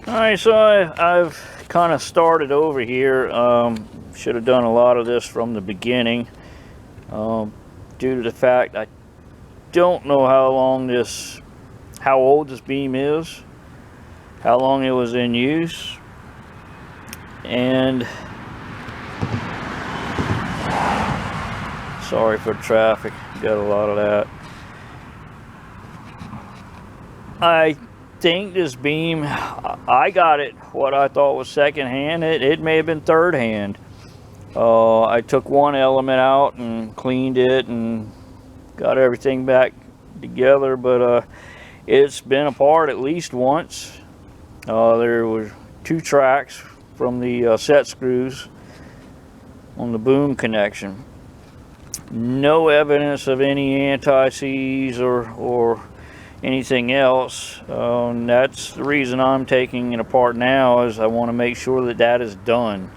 Alright, so I've kind of started over here. Should have done a lot of this from the beginning. Due to the fact I don't know how old this beam is, how long it was in use, and sorry for the traffic, got a lot of that. I think this beam, I got it what I thought was second hand. It may have been third hand. I took one element out and cleaned it and got everything back together, but it's been apart at least once. There were 2 tracks from the set screws on the boom connection. No evidence of any anti-seize or anything else. That's the reason I'm taking it apart now, is I want to make sure that that is done.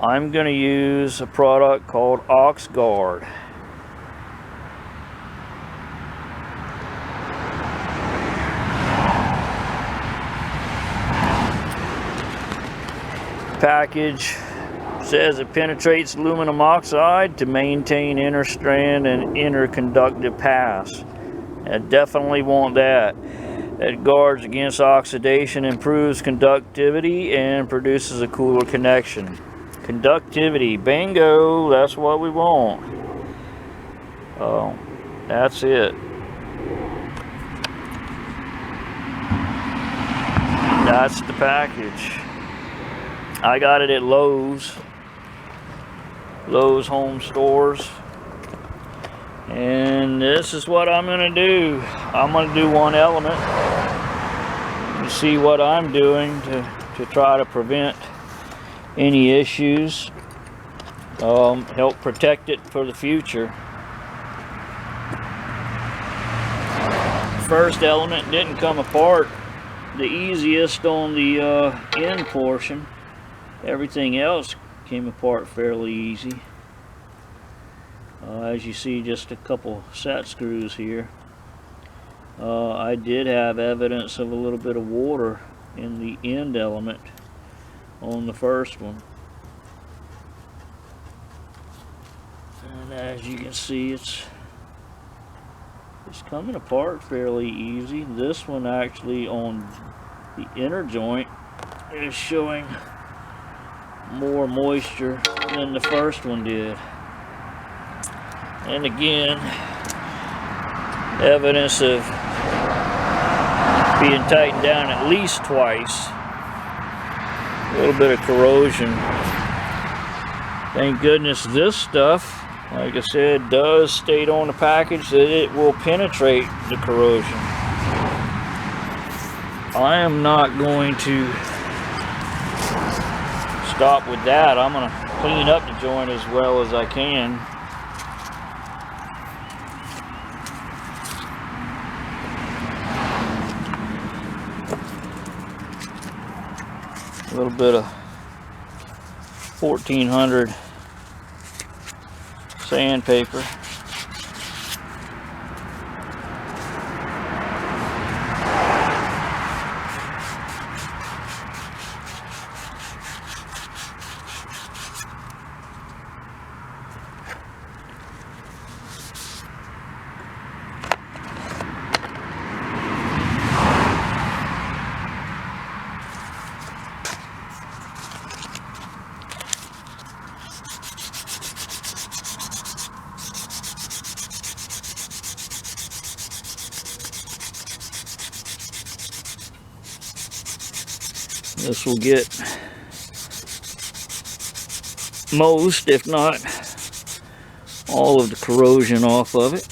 I'm going to use a product called OxGuard. Package says it penetrates aluminum oxide to maintain inner strand and inner conductive pass. I definitely want that. It guards against oxidation, improves conductivity, and produces a cooler connection. Conductivity, bingo, that's what we want. That's it. That's the package. I got it at Lowe's Home Stores. And this is what I'm going to do. I'm going to do one element and see what I'm doing to try to prevent any issues. Help protect it for the future. First element didn't come apart the easiest on the end portion. Everything else came apart fairly easy. As you see, just a couple set screws here. I did have evidence of a little bit of water in the end element on the first one. And as you can see, it's coming apart fairly easy. This one actually on the inner joint is showing more moisture than the first one did. And again, evidence of being tightened down at least twice. A little bit of corrosion. Thank goodness this stuff, like I said, does state on the package that it will penetrate the corrosion. I am not going to stop with that. I'm going to clean up the joint as well as I can. A little bit of 1400 sandpaper. This will get most, if not all, of the corrosion off of it.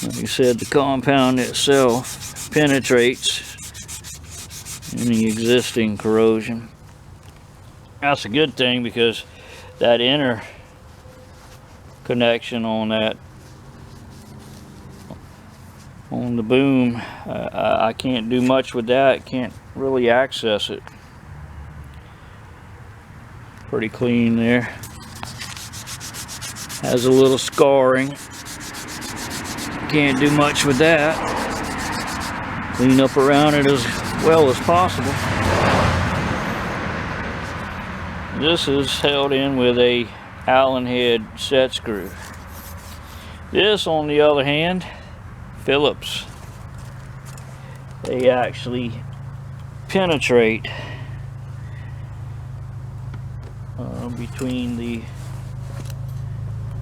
Like I said, the compound itself penetrates any existing corrosion. That's a good thing, because that inner connection on the boom, I can't do much with that. Can't really access it. Pretty clean there. Has a little scarring. Can't do much with that. Clean up around it as well as possible. This is held in with a Allen head set screw. This, on the other hand, Phillips. They actually penetrate between the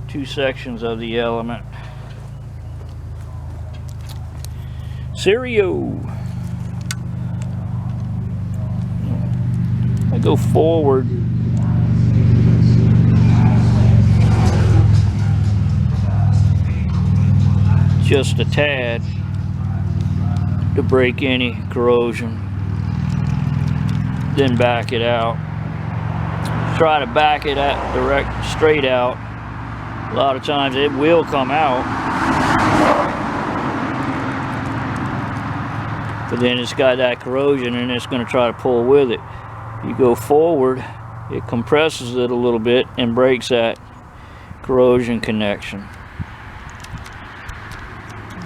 two sections of the element. Serio. I go forward just a tad to break any corrosion, then back it out. Try to back it at direct straight out. A lot of times it will come out, but then it's got that corrosion and it's going to try to pull with it. You go forward, it compresses it a little bit and breaks that corrosion connection.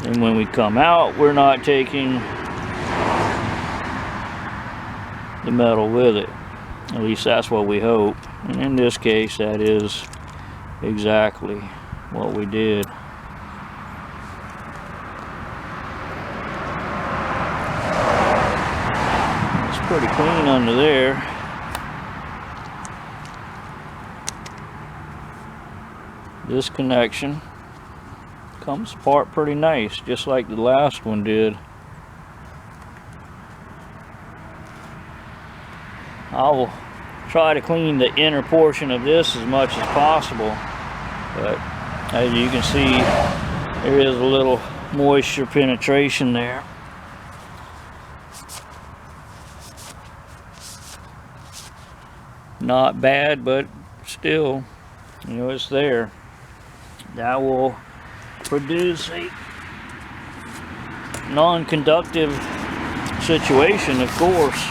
And when we come out, we're not taking the metal with it. At least that's what we hope. And in this case, that is exactly what we did. It's pretty clean under there. This connection comes apart pretty nice, just like the last one did. I will try to clean the inner portion of this as much as possible, but as you can see, there is a little moisture penetration there. Not bad, but still, you know, it's there. That will produce a non-conductive situation, of course.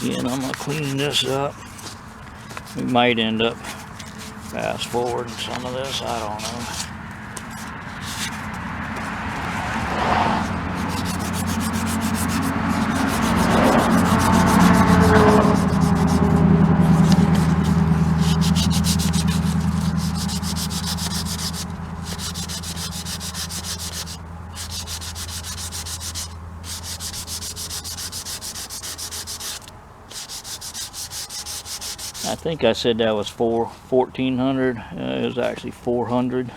Again, I'm gonna clean this up. We might end up fast forwarding some of this, I don't know. I think I said that was 1400. It was actually 400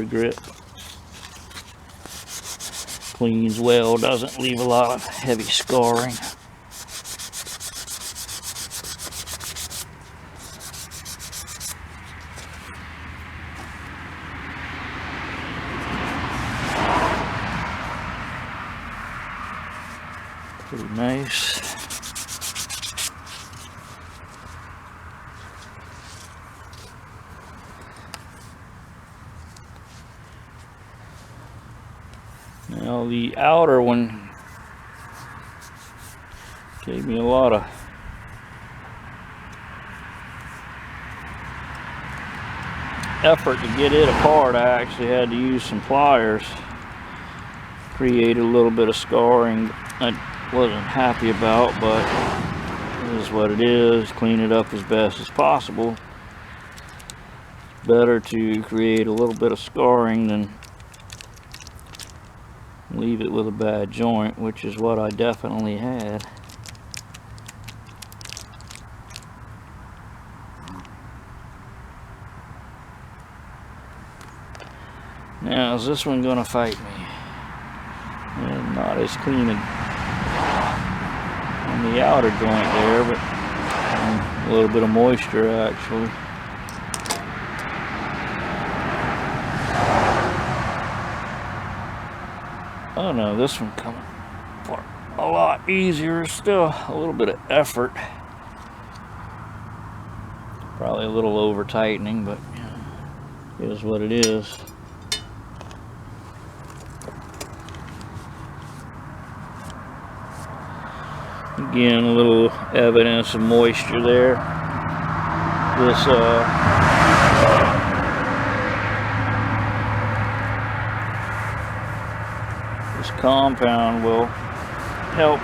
grit. Cleans well, doesn't leave a lot of heavy scarring. Pretty nice. Now the outer one gave me a lot of effort to get it apart. I actually had to use some pliers, create a little bit of scarring I wasn't happy about, but it is what it is. Clean it up as best as possible. It's better to create a little bit of scarring than leave it with a bad joint, which is what I definitely had. Now, is this one gonna fight me? And not as clean on the outer joint there, but a little bit of moisture actually. Oh no, this one coming apart a lot easier. Still a little bit of effort. Probably a little over tightening, but it is what it is. Again, a little evidence of moisture there. This compound will help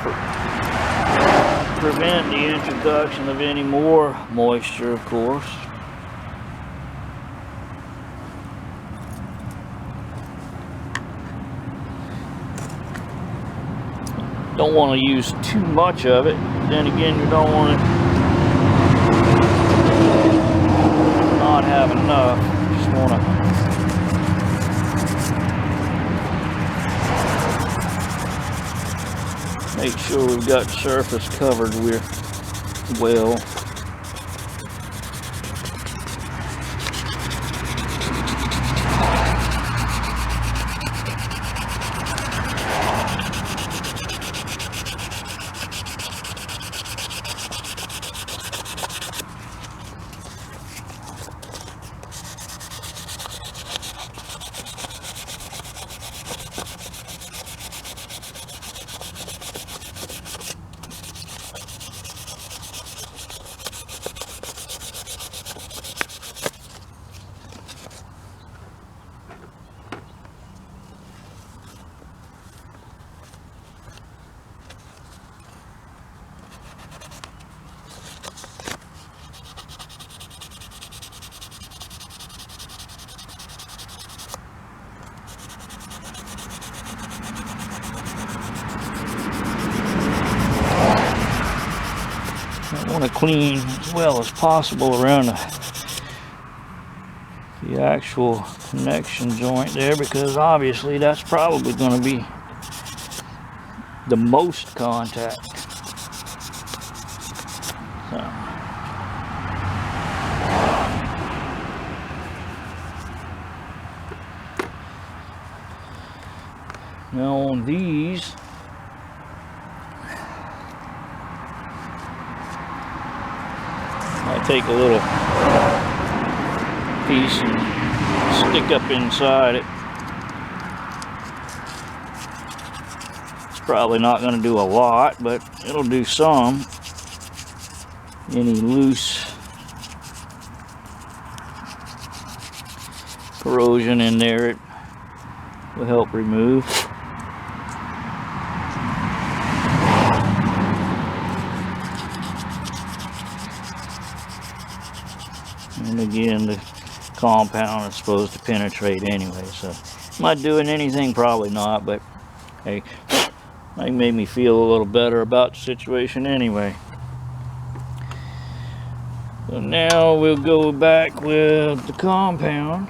prevent the introduction of any more moisture, of course. Don't want to use too much of it. Then again, you don't want to not have enough. Just want to make sure we've got surface covered well. I want to clean as well as possible around the actual connection joint there, because obviously that's probably going to be the most contact. So. Now on these, I take a little piece and stick up inside it. It's probably not going to do a lot, but it'll do some. Any loose corrosion in there, it will help remove. And again, the compound is supposed to penetrate anyway, so am I doing anything? Probably not, but hey, that made me feel a little better about the situation anyway. So now we'll go back with the compound.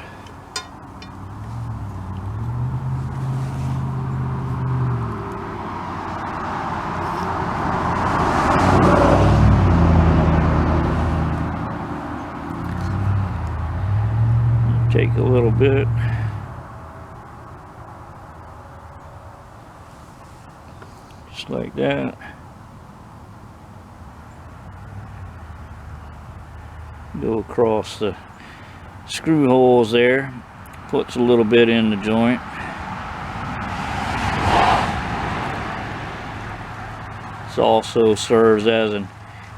Take a little bit. Just like that. Go across the screw holes there. Puts a little bit in the joint. This also serves as an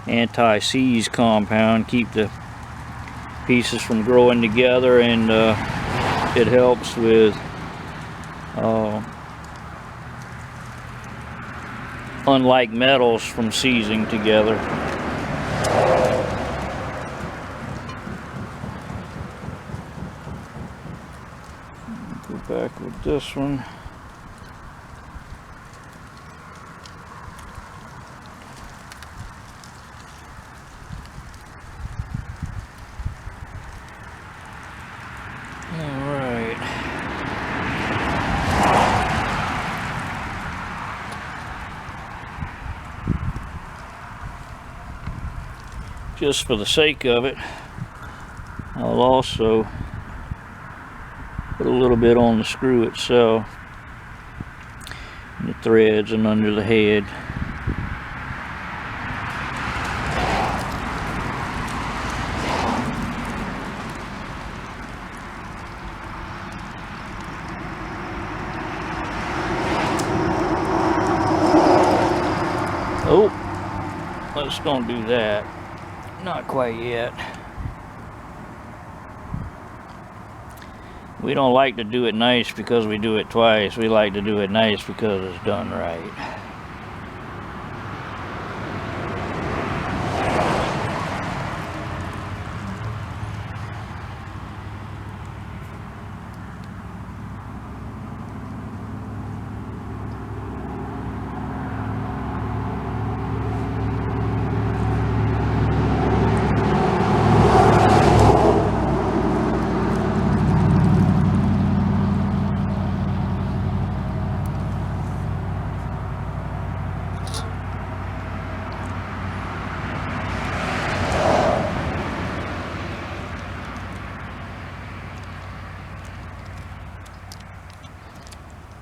anti-seize compound. Keep the pieces from growing together, and it helps with unlike metals from seizing together. Go back with this one. Just for the sake of it, I'll also put a little bit on the screw itself, the threads, and under the head. Oh, let's don't do that. Not quite yet. We don't like to do it nice because we do it twice. We like to do it nice because it's done right.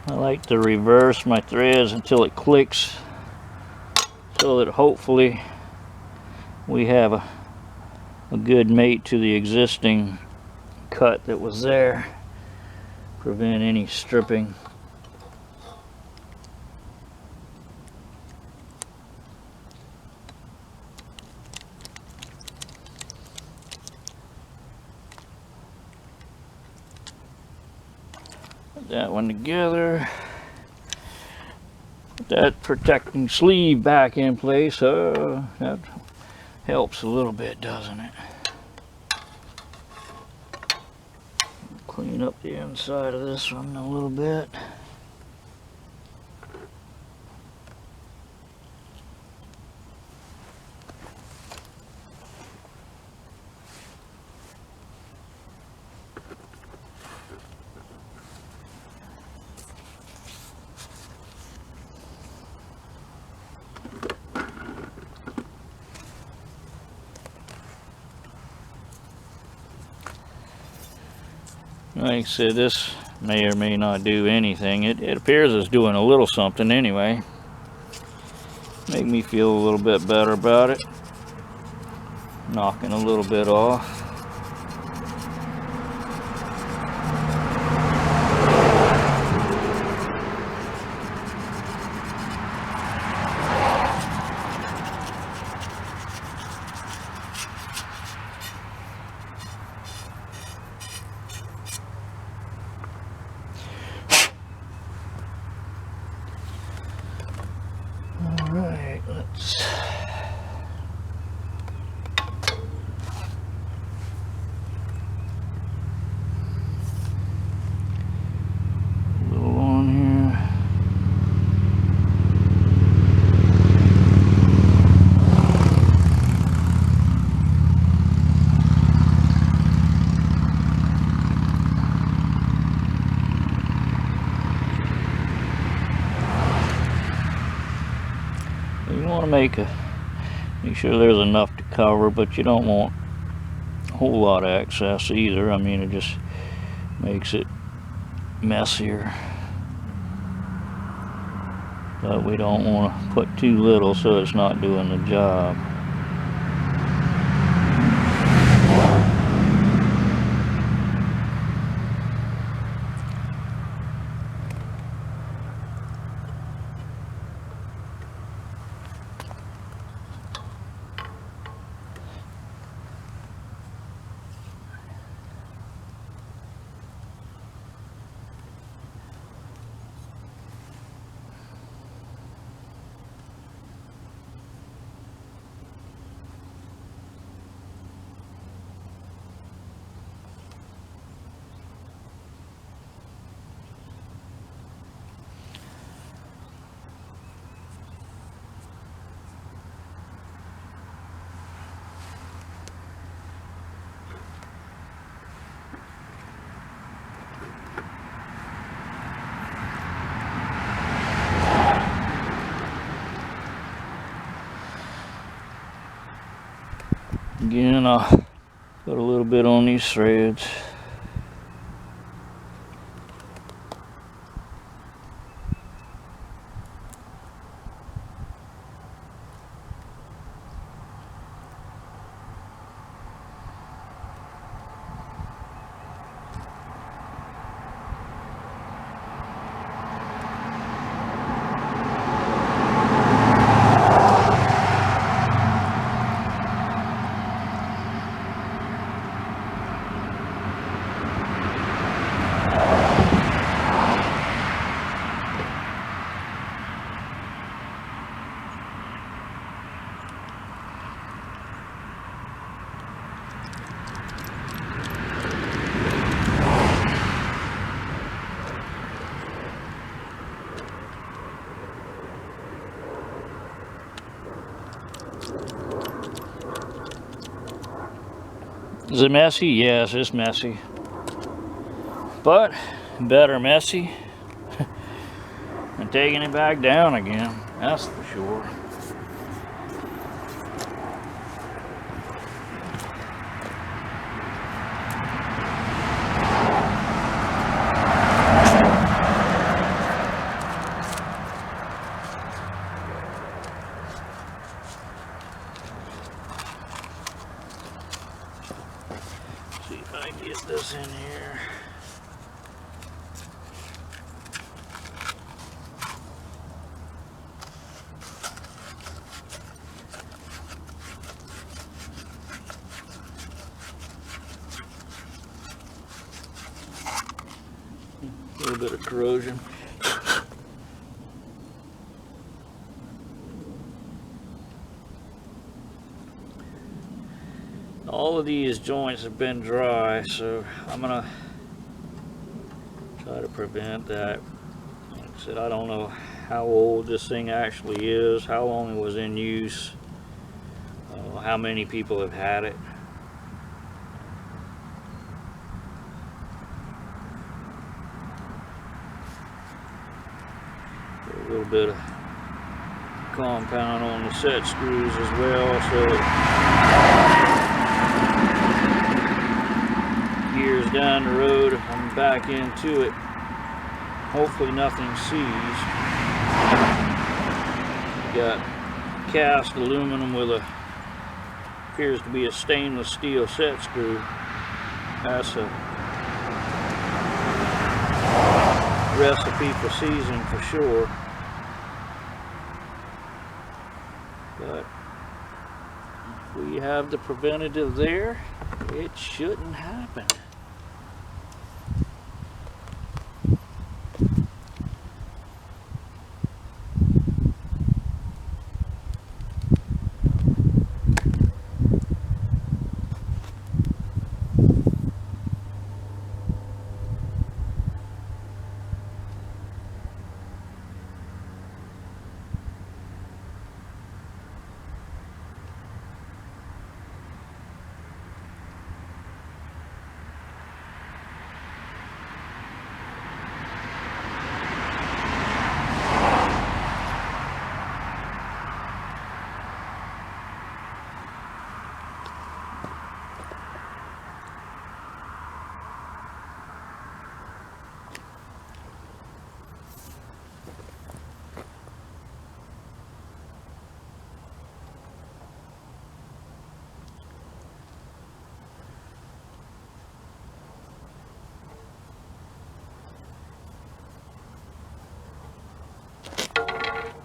I like to reverse my threads until it clicks, so that hopefully we have a good mate to the existing cut that was there. Prevent any stripping. Put that one together. Put that protecting sleeve back in place. That helps a little bit, doesn't it? Clean up the inside of this one a little bit. Like I said, this may or may not do anything. It appears it's doing a little something anyway. Make me feel a little bit better about it. Knocking a little bit off. Alright, let's a little on here. You want to make sure there's enough to cover, but you don't want a whole lot of excess either. I mean, it just makes it messier. But we don't want to put too little so it's not doing the job. Again, I'll put a little bit on these threads. Is it messy? Yes, it's messy. But better messy than taking it back down again. That's for sure. See if I can get this in here. A little bit of corrosion. All of these joints have been dry, so I'm gonna try to prevent that. Like I said, I don't know how old this thing actually is, how long it was in use, how many people have had it. A little bit of compound on the set screws as well, so years down the road, if I'm back into it, hopefully nothing sees. Got cast aluminum with a appears to be a stainless steel set screw. That's a recipe for seizing for sure. But if we have the preventative there, it shouldn't happen.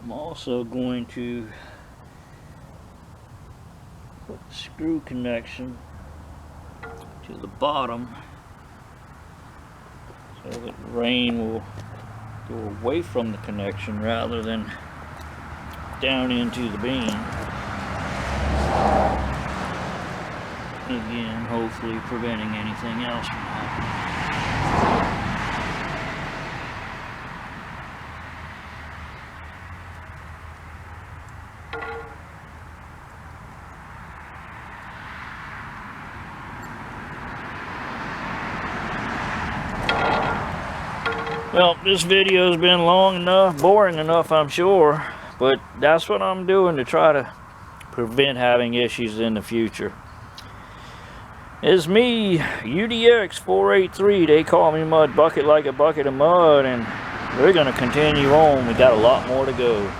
I'm also going to put the screw connection to the bottom so that rain will go away from the connection rather than down into the beam. Again, hopefully preventing anything else from happening. Well, this video's been long enough, boring enough, I'm sure, but that's what I'm doing to try to prevent having issues in the future. It's me, UDX 483. They call me Mud Bucket like a bucket of mud, and we're going to continue on. We got a lot more to go.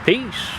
Peace.